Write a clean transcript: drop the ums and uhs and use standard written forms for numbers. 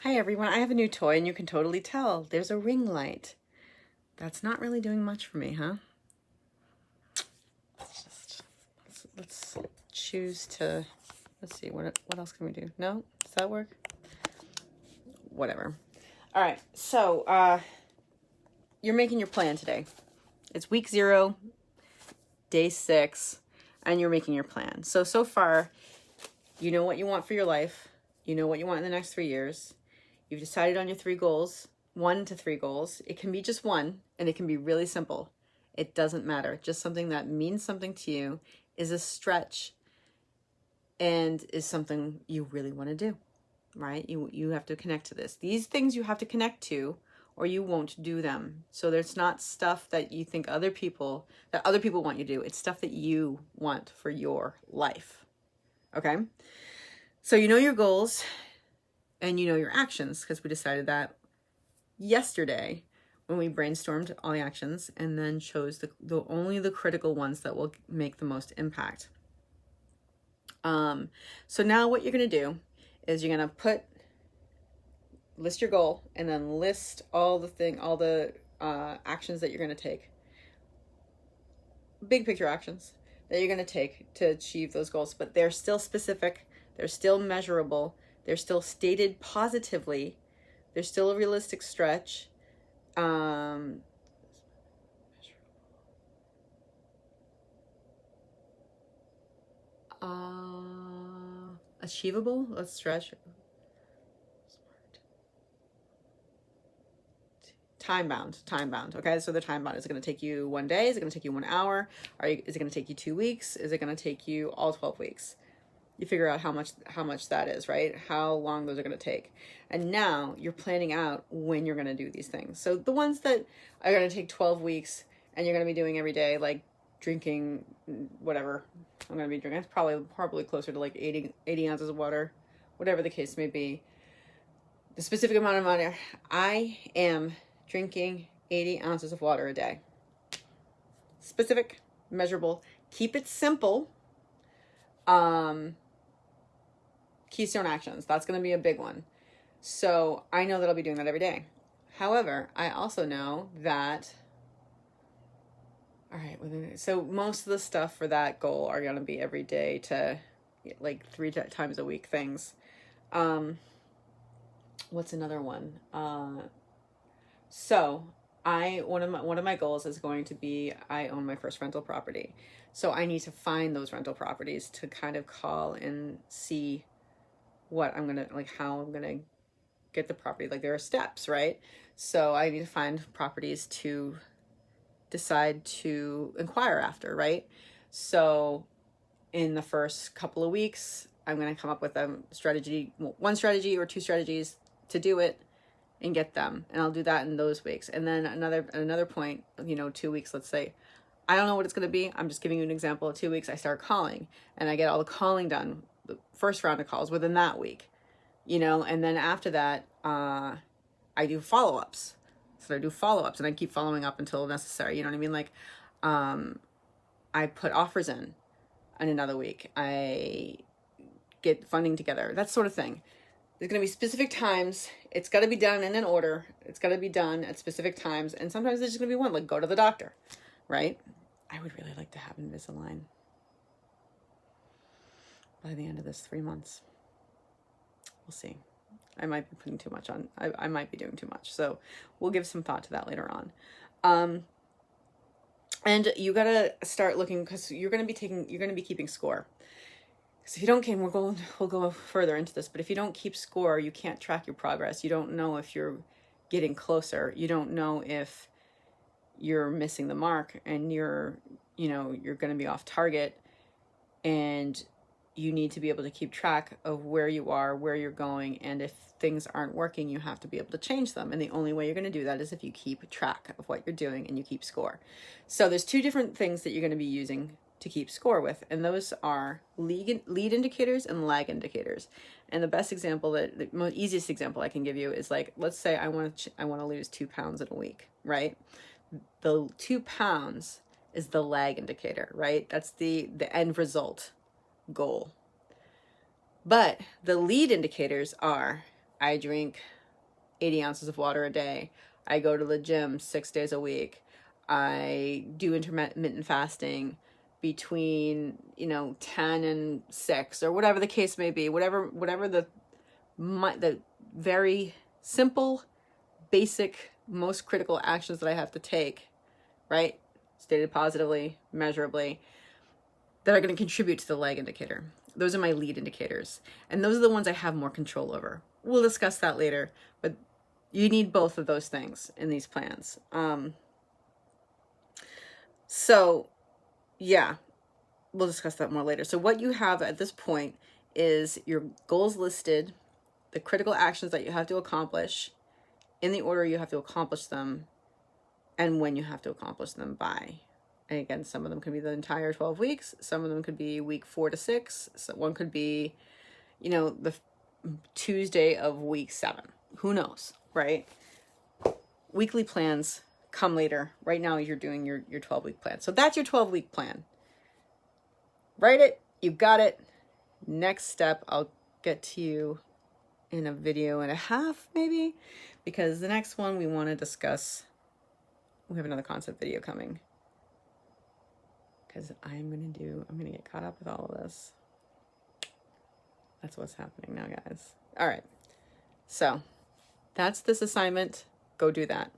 Hi everyone, I have a new toy and you can totally tell. There's a ring light. That's not really doing much for me, huh? Let's choose to, let's see, what else can we do? No? Does that work? Whatever. All right, so you're making your plan today. It's week 0, day 6, and you're making your plan. So far, you know what you want for your life. You know what you want in the next 3 years. You've decided on your 3 goals, 1 to 3 goals. It can be just one, and it can be really simple. It doesn't matter. Just something that means something to you, is a stretch, and is something you really want to do, right? You have to connect to this. These things you have to connect to, or you won't do them. So there's not stuff that you think other people want you to do. It's stuff that you want for your life. Okay? So you know your goals and you know your actions, because we decided that yesterday when we brainstormed all the actions and then chose the only the critical ones that will make the most impact. So now what you're going to do is you're going to list your goal and then list all the actions that you're going to take. Big picture actions that you're going to take to achieve those goals, but they're still specific, they're still measurable, they're still stated positively, they're still a realistic stretch. Achievable, let's stretch. Time bound. Okay, so the time bound, is it going to take you 1 day? Is it going to take you 1 hour? Is it going to take you 2 weeks? Is it going to take you all 12 weeks? You figure out how much that is, right? How long those are going to take. And now you're planning out when you're going to do these things. So the ones that are going to take 12 weeks and you're going to be doing every day, like drinking whatever I'm going to be drinking, it's probably closer to like 80 ounces of water, whatever the case may be. The specific amount of water, I am drinking 80 ounces of water a day. Specific, measurable, keep it simple. Keystone actions, that's going to be a big one. So I know that I'll be doing that every day. However, I also know that, all right, so most of the stuff for that goal are going to be every day to like 3 times a week things. What's another one? So one of my goals is going to be, I own my first rental property. So I need to find those rental properties to kind of call and see what I'm going to, like how I'm going to get the property. Like there are steps, right? So I need to find properties to decide to inquire after, right? So in the first couple of weeks, I'm going to come up with a strategy, one strategy or 2 strategies to do it and get them. And I'll do that in those weeks. And then another point, 2 weeks, let's say, I don't know what it's going to be. I'm just giving you an example. 2 weeks, I start calling and I get all the calling done, the first round of calls within that week, and then after that, I do follow-ups. So I do follow-ups and I keep following up until necessary. You know what I mean? Like, I put offers in another week. I get funding together, that sort of thing. There's going to be specific times. It's got to be done in an order. It's got to be done at specific times. And sometimes there's just going to be one, like go to the doctor, right? I would really like to have Invisalign by the end of this 3 months. We'll see. I might be putting too much on. I might be doing too much. So we'll give some thought to that later on. And you got to start looking, because you're going to be keeping score. Because if you don't, we'll go further into this, but if you don't keep score, you can't track your progress. You don't know if you're getting closer. You don't know if you're missing the mark and you're going to be off target, and you need to be able to keep track of where you are, where you're going, and if things aren't working, you have to be able to change them. And the only way you're going to do that is if you keep track of what you're doing and you keep score. So there's 2 different things that you're going to be using to keep score with, and those are lead indicators and lag indicators. And the best example, the most easiest example I can give you is, like, let's say I want to lose 2 pounds in a week, right? The 2 pounds is the lag indicator, right? That's the end result goal. But the lead indicators are, I drink 80 ounces of water a day. I go to the gym 6 days a week. I do intermittent fasting between, 10 and 6, or whatever the case may be, whatever the very simple, basic, most critical actions that I have to take, right? Stated positively, measurably, that are going to contribute to the lag indicator. Those are my lead indicators. And those are the ones I have more control over. We'll discuss that later, but you need both of those things in these plans. So yeah, we'll discuss that more later. So what you have at this point is your goals listed, the critical actions that you have to accomplish in the order you have to accomplish them, and when you have to accomplish them by. And again, some of them could be the entire 12 weeks. Some of them could be week 4 to 6. So one could be, the Tuesday of week 7. Who knows, right? Weekly plans come later. Right now, you're doing your 12-week plan. So that's your 12-week plan. Write it. You got it. Next step, I'll get to you in a video and a half, maybe, because the next one we want to discuss, we have another concept video coming, because I'm going to get caught up with all of this. That's what's happening now, guys. All right. So that's this assignment. Go do that.